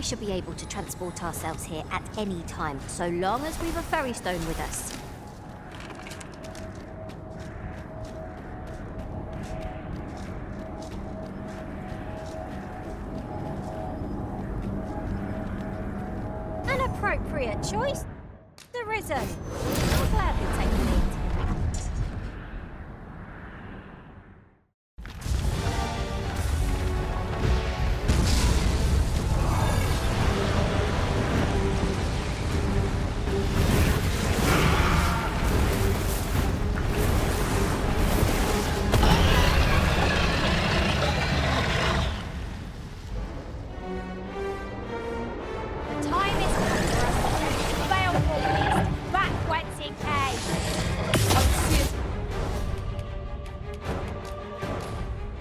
we should be able to transport ourselves here at any time, so long as we've a ferry stone with us. An appropriate choice. Arisen. I'll gladly take the lead.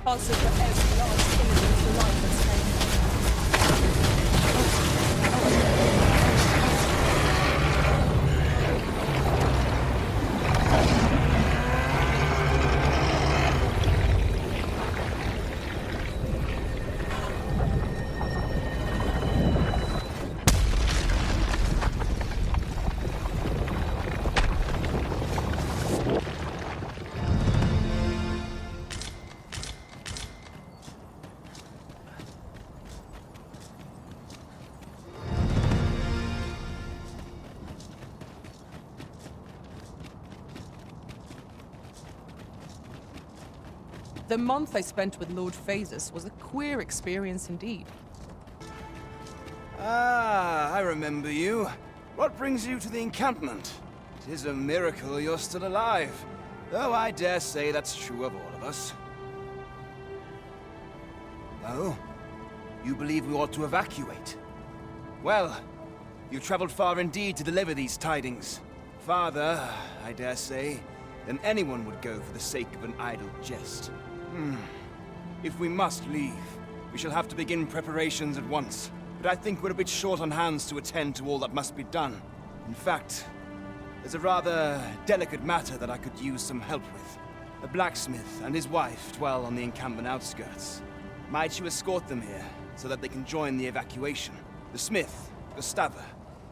Answer for every last image of life and pain. The month I spent with Lord Phasus was a queer experience indeed. Ah, I remember you. What brings you to the encampment? It is a miracle you're still alive. Though I dare say that's true of all of us. Oh? You believe we ought to evacuate? Well, you've traveled far indeed to deliver these tidings. Farther, I dare say, than anyone would go for the sake of an idle jest. If we must leave, we shall have to begin preparations at once. But I think we're a bit short on hands to attend to all that must be done. In fact, there's a rather delicate matter that I could use some help with. A blacksmith and his wife dwell on the encampment outskirts. Might you escort them here, so that they can join the evacuation? The smith, Gustava,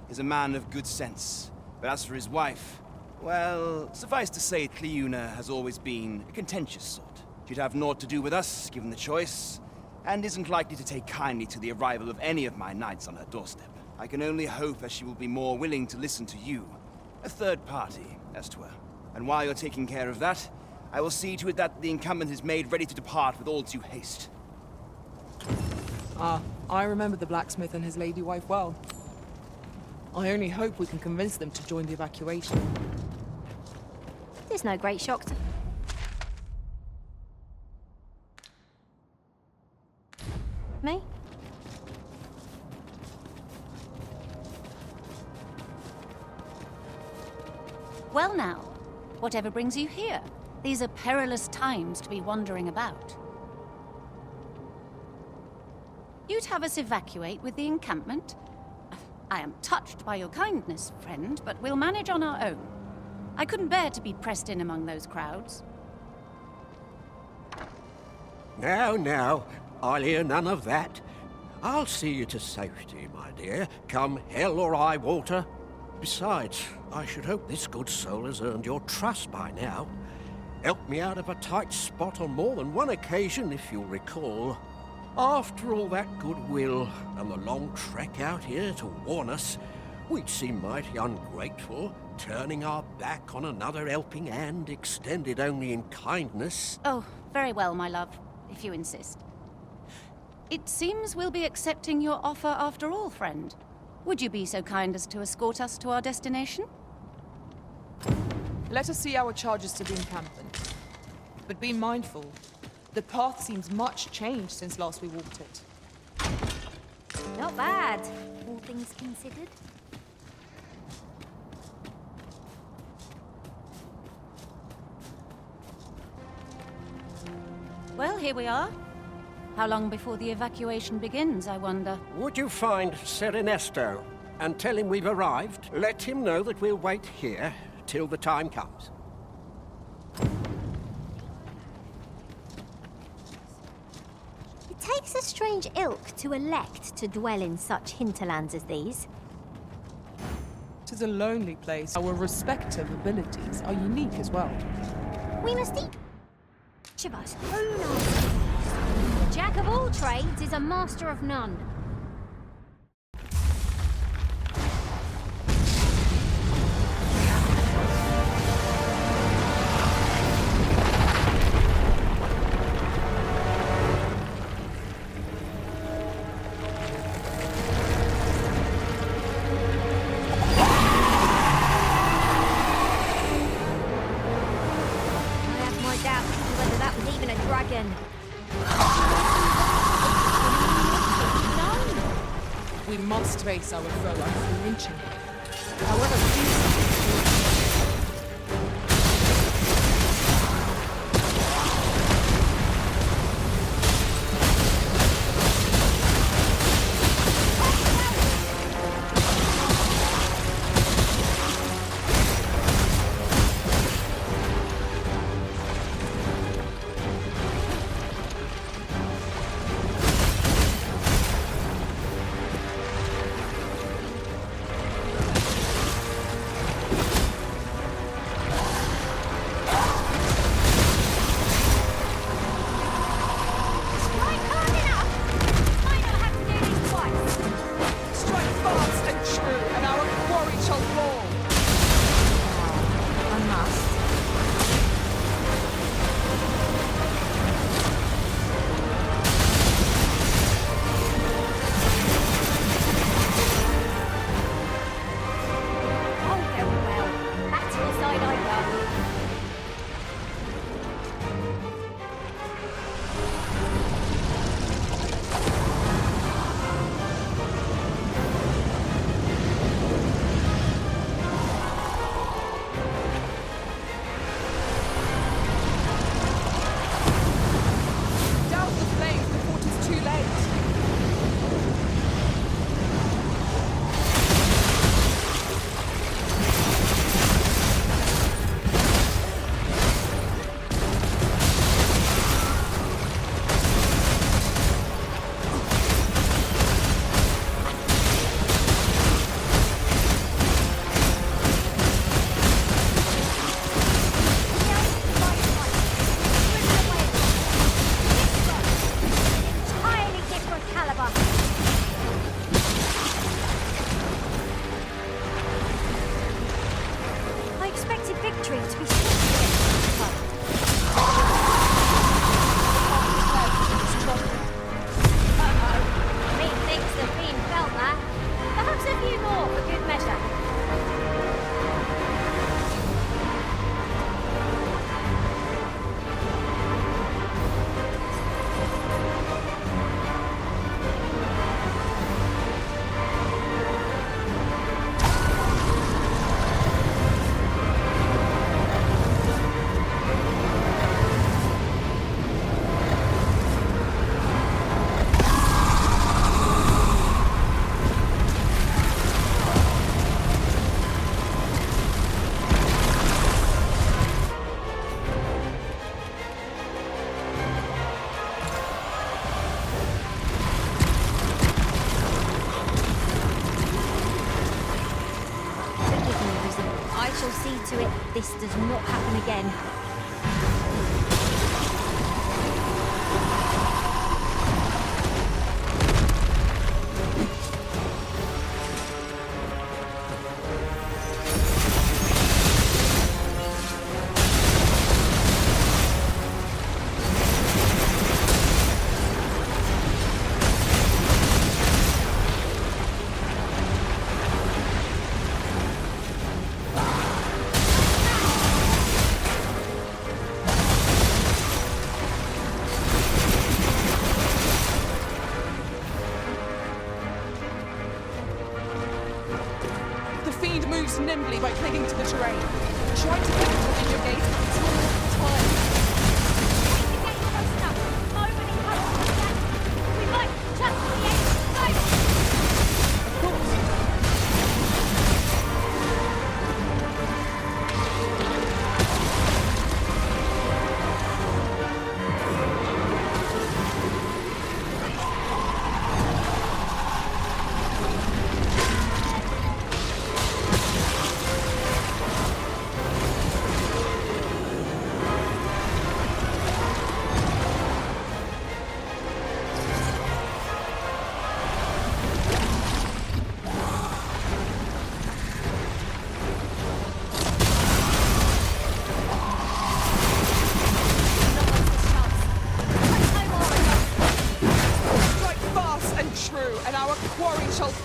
is a man of good sense. But as for his wife, well, suffice to say, Cleuna has always been a contentious sort. She'd have naught to do with us, given the choice, and isn't likely to take kindly to the arrival of any of my knights on her doorstep. I can only hope that she will be more willing to listen to you, a third party, as 'twere. And while you're taking care of that, I will see to it that the encampment is made ready to depart with all due haste. Ah, I remember the blacksmith and his lady wife well. I only hope we can convince them to join the evacuation. There's no great shock to... Me? Well now, whatever brings you here? These are perilous times to be wandering about. You'd have us evacuate with the encampment? I am touched by your kindness, friend, but we'll manage on our own. I couldn't bear to be pressed in among those crowds. Now, I'll hear none of that. I'll see you to safety, my dear, come hell or high water. Besides, I should hope this good soul has earned your trust by now. Helped me out of a tight spot on more than one occasion, if you'll recall. After all that goodwill and the long trek out here to warn us, we'd seem mighty ungrateful, turning our back on another helping hand extended only in kindness. Oh, very well, my love, if you insist. It seems we'll be accepting your offer after all, friend. Would you be so kind as to escort us to our destination? Let us see our charges to the encampment. But be mindful, the path seems much changed since last we walked it. Not bad, all things considered. Well, here we are. How long before the evacuation begins, I wonder? Would you find Ser Ernesto and tell him we've arrived? Let him know that we'll wait here till the time comes. It takes a strange strange ilk to elect to dwell in such hinterlands as these. 'Tis a lonely place. Our respective abilities are unique as well. We must each of us own our skills. The jack of all trades is a master of none. We must face our foe unflinchingly. However few this does not happen again. Nimbly by clinging to the terrain. Try to get within your gaze, but it's not time. We might touch the edge. Of course.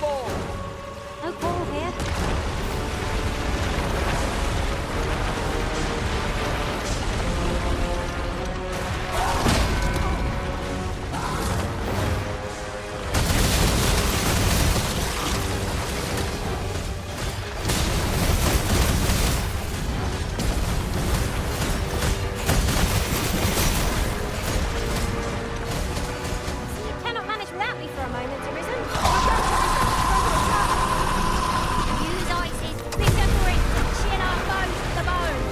before. No quarrel here. You cannot manage without me for a moment, Arisen. Use ices, finger for it, chin our bones to the bone.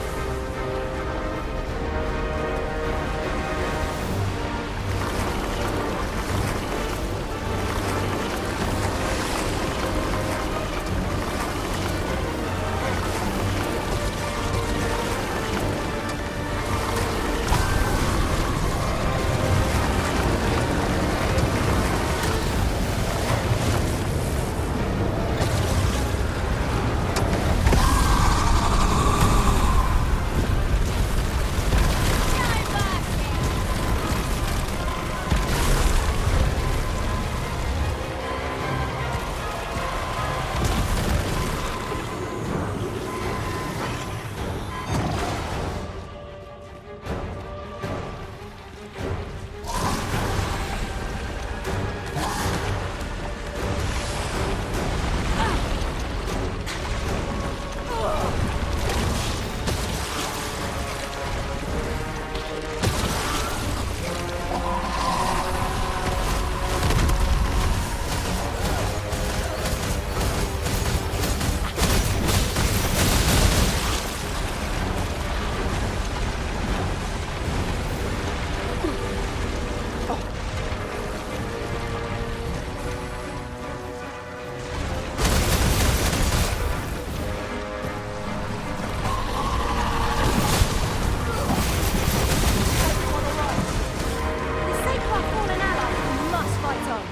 For the sake of our fallen allies, we must fight on.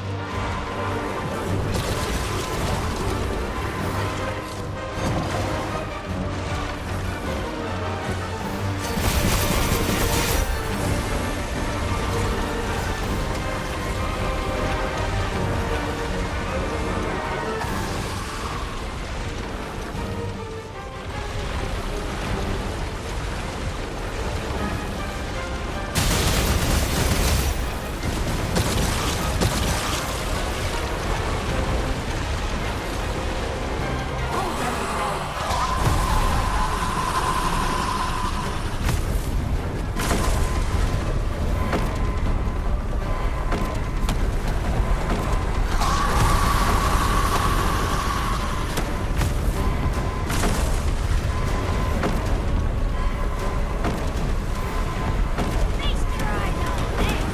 Nice try, darling.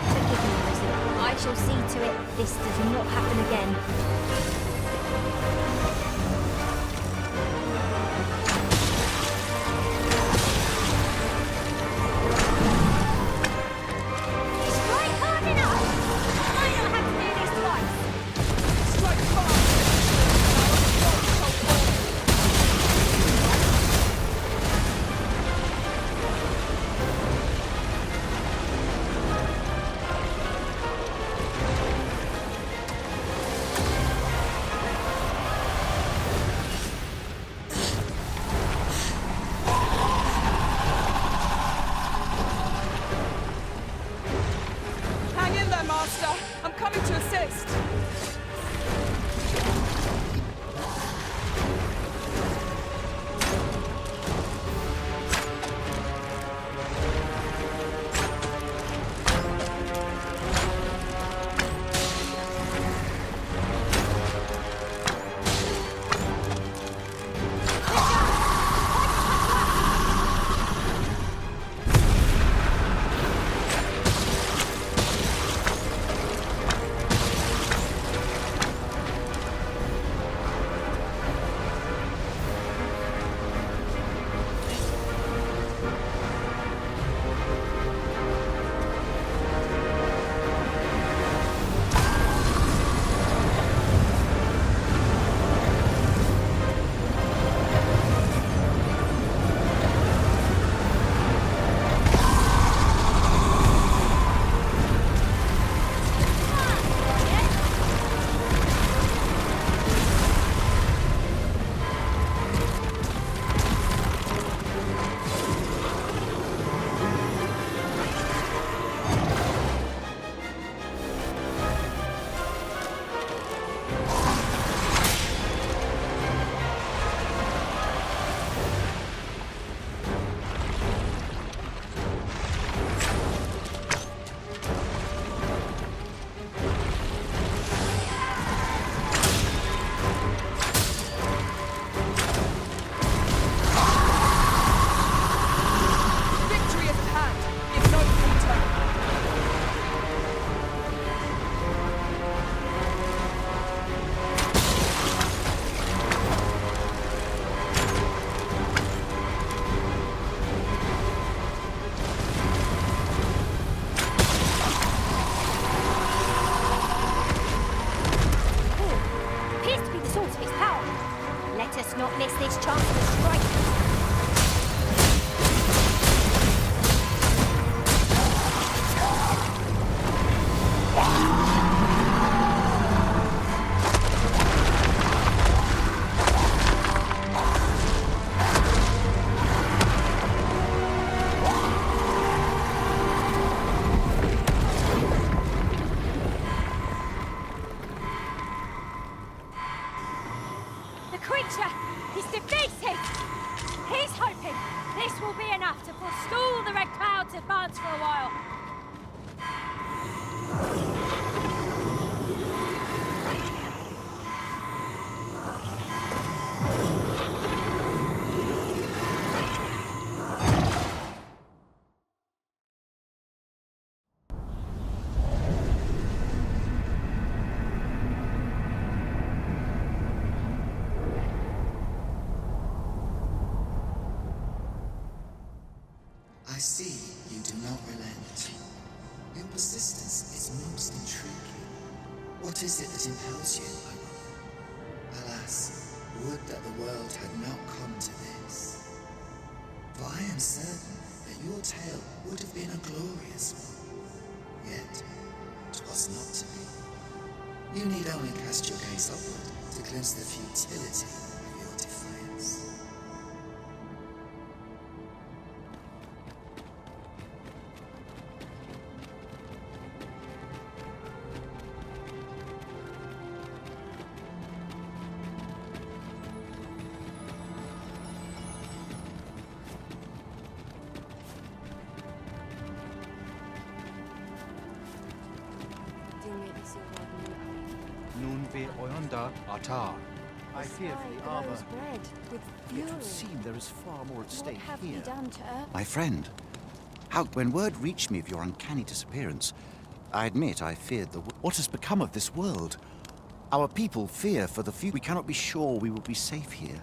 Forgive me, Arisen. I shall see to it this does not happen again. Strike hard enough! I don't have to do this twice. Strike fast! Hang in there, Master. I'm coming to assist. see you do not relent. Your persistence is most intriguing. What is it that impels you? Alas, would that the world had not come to this. For I am certain that your tale would have been a glorious one. Yet, 'twas not to be. You need only cast your gaze upward to glimpse the futility of your defiance. Nun ve oyonda atar. I fear for the arbor. Red with It fury. would seem there is far more at What stake have here. you done to Earth? My friend, when word reached me of your uncanny disappearance, I admit I feared what has become of this world. Our people fear for the future. We cannot be sure we will be safe here.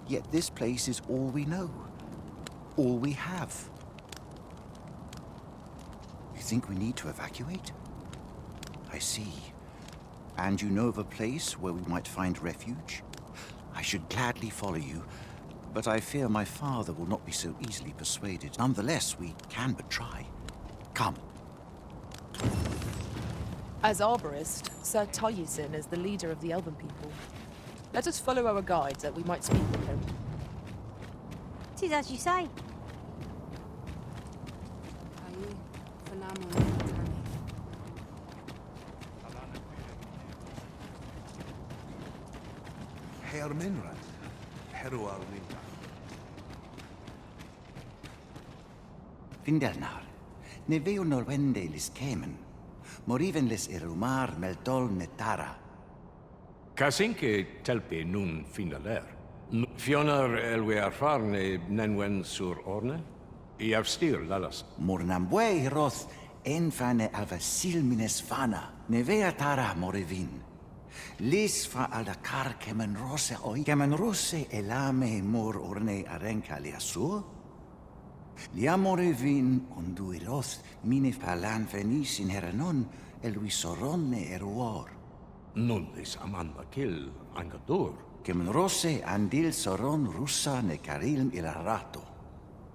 Yet this place is all we know. All we have. You think we need to evacuate? I see. And you know of a place where we might find refuge? I should gladly follow you, but I fear my father will not be so easily persuaded. Nonetheless, we can but try. Come. As arborist, Sir Arisen is the leader of the Elven people. Let us follow our guide that we might speak with him. Tis as you say. Herr Menrad, Herual Minta. Findelnar, ne veo norwende lis kemen. Moriven lis erumar meldol netara. Kasinke telpe nun finaler. Fionar elwe arfarne nenwen sur orne? I avstir lalas. Mornambue roth enfane avasilmines vana. Ne vea tara morevin. Lis fa alakar kemen rose oi. Kemen rose elame mor orne arenka liasur? Liamorevin onduiroth mine palan venis in heranon eluisoronne eruor. Nullis amanda kill angadur. Kemen rose andil soron russa ne carilm ilarato.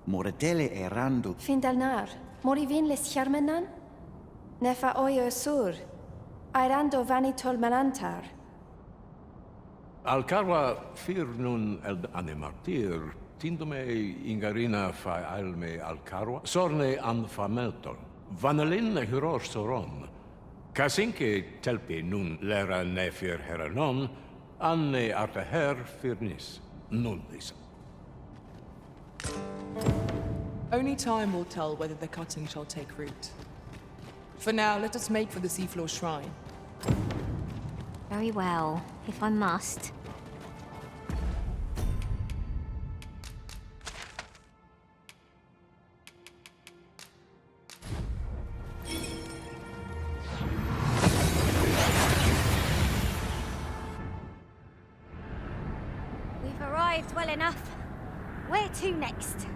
Moretele erando. Findalnar, morivin les charmenan? Nefa oio sur. Airando vanitol malantar. Alcarwa fir nun eld anemartir. Tindome ingarina fa alme alcarwa. Sorne an fameltol. Vanelin huror soron. Kasinke telpe nun lera nefir heranon. Anne arte her firnis. Nullis. Only time will tell whether the cutting shall take root. For now, let us make for the seafloor shrine. Very well, if I must. We've arrived well enough. Where to next?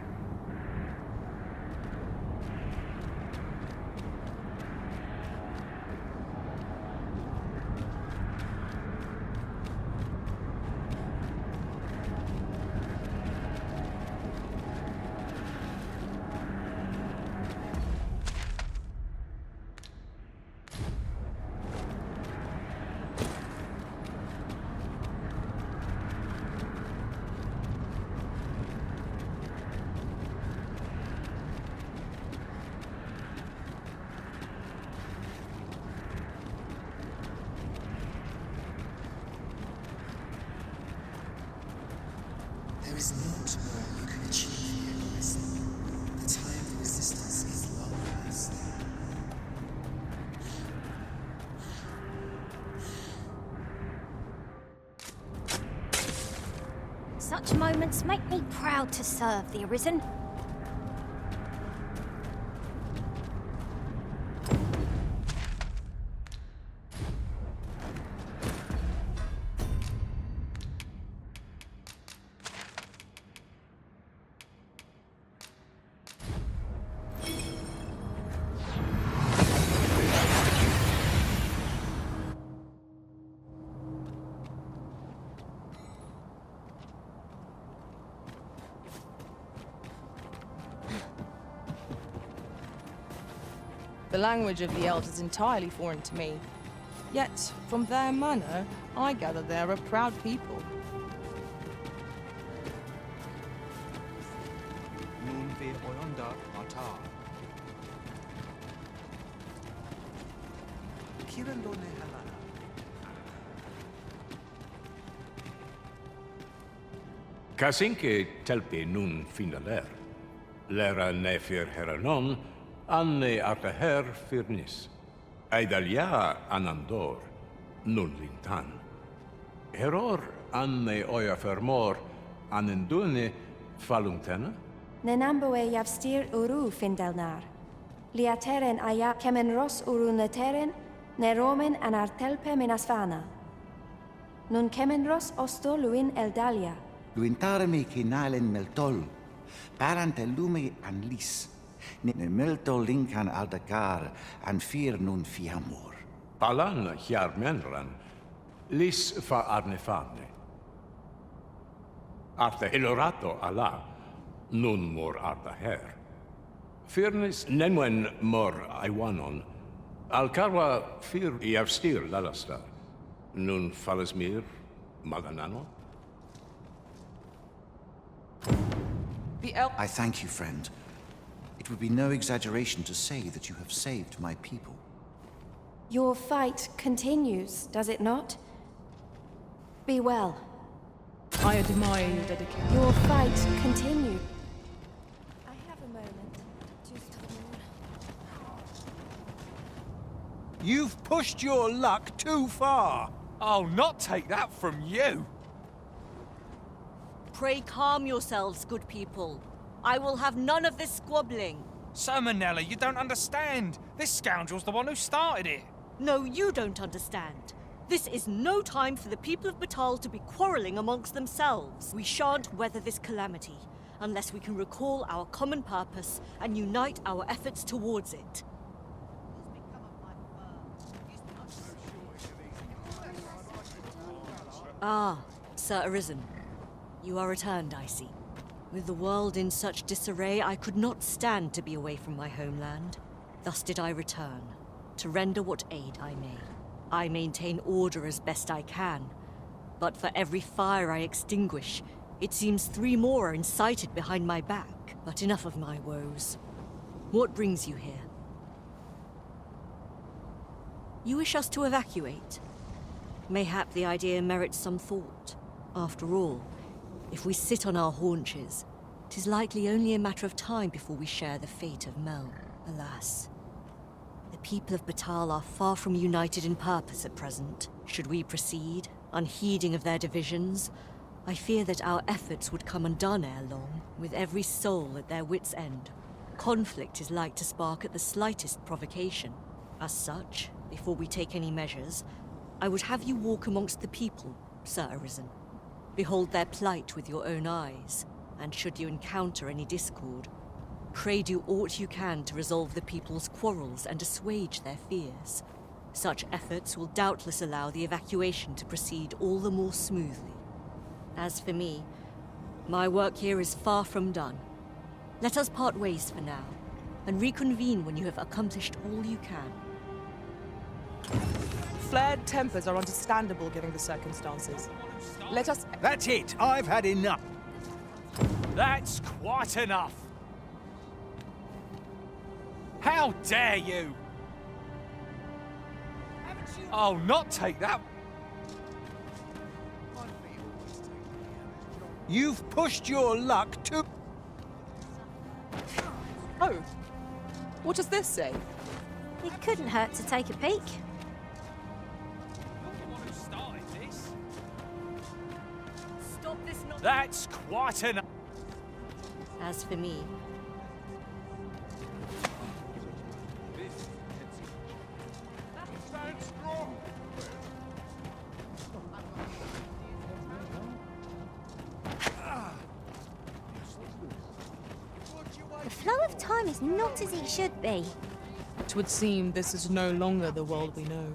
There is naught more you can achieve here, Arisen. The time for resistance is long past. Such moments make me proud to serve the Arisen. The language of the elves is entirely foreign to me. Yet, from their manner, I gather they're a proud people. Nun ve oyunda atar. Kirandone halana. Kasinke telpi nun finaler. Lera nefir heranon, anne arta her firnis. Eidalia anandor, nun lintan. Heror anne oja fermor, anendune falumtena? Nenamboe javstir uru findelnar. Liateren aja kemen ros uru neteren, ne romen anartelpe minasvana. Nun kemen ros osto luin eldalia. Luintarme kinalen meltol, parante lume an lis, ne meltol linkan aldakar, an fir nun fiamor. Palan hjarmenran, lis fa arnefane. Arta helorato ala, nun mor arta her. Firnis nenwen mor aiwanon, alcarwa fir iavstir lalastar. Nun falesmir maganano? I thank you, friend. It would be no exaggeration to say that you have saved my people. Your fight continues, does it not? Be well. I admire your dedication. Your fight continues. I have a moment. Just You've pushed your luck too far. I'll not take that from you. Pray calm yourselves, good people. I will have none of this squabbling. So, Manella, you don't understand. This scoundrel's the one who started it. No, you don't understand. This is no time for the people of Batal to be quarreling amongst themselves. We shan't weather this calamity unless we can recall our common purpose and unite our efforts towards it. Ah, Sir Arisen. You are returned, I see. With the world in such disarray, I could not stand to be away from my homeland. Thus did I return, to render what aid I may. I maintain order as best I can, but for every fire I extinguish, it seems 3 more are incited behind my back. But enough of my woes. What brings you here? You wish us to evacuate? Mayhap the idea merits some thought. After all, if we sit on our haunches, 'tis likely only a matter of time before we share the fate of Mel, alas. The people of Batal are far from united in purpose at present. Should we proceed, unheeding of their divisions, I fear that our efforts would come undone ere long, with every soul at their wits' end. Conflict is like to spark at the slightest provocation. As such, before we take any measures, I would have you walk amongst the people, Sir Arisen. Behold their plight with your own eyes, and should you encounter any discord, pray do aught you can to resolve the people's quarrels and assuage their fears. Such efforts will doubtless allow the evacuation to proceed all the more smoothly. As for me, my work here is far from done. Let us part ways for now, and reconvene when you have accomplished all you can. Flared tempers are understandable given the circumstances. Let us... That's it. I've had enough. That's quite enough. How dare you? I'll not take that. You've pushed your luck too... Oh. What does this say? It couldn't hurt to take a peek. That's quite enough. As for me, The flow of time is not as it should be. It would seem this is no longer the world we know.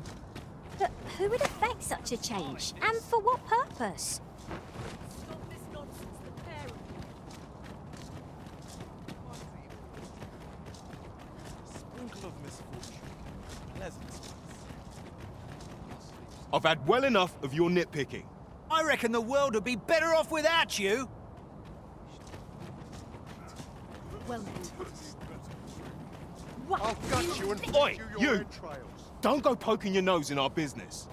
But who would effect such a change? And for what purpose? Sprinkle of misfortune. I've had well enough of your nitpicking. I reckon the world would be better off without you. Well met. I'll gut you and Oi, you! Don't go poking your nose in our business.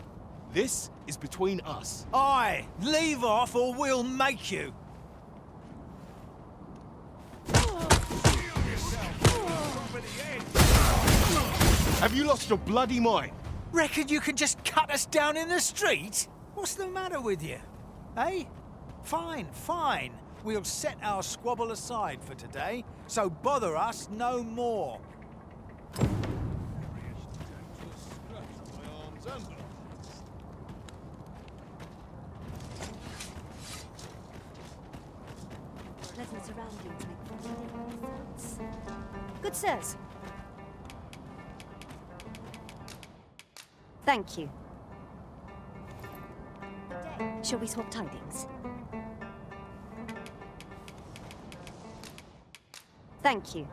This is between us. Aye, leave off or we'll make you. Have you lost your bloody mind? Reckon you can just cut us down in the street? What's the matter with you? Eh? Fine, fine. We'll set our squabble aside for today, so bother us no more. Pleasant surroundings make for thoughts. Good sirs. Thank you. Shall we swap tidings? Thank you.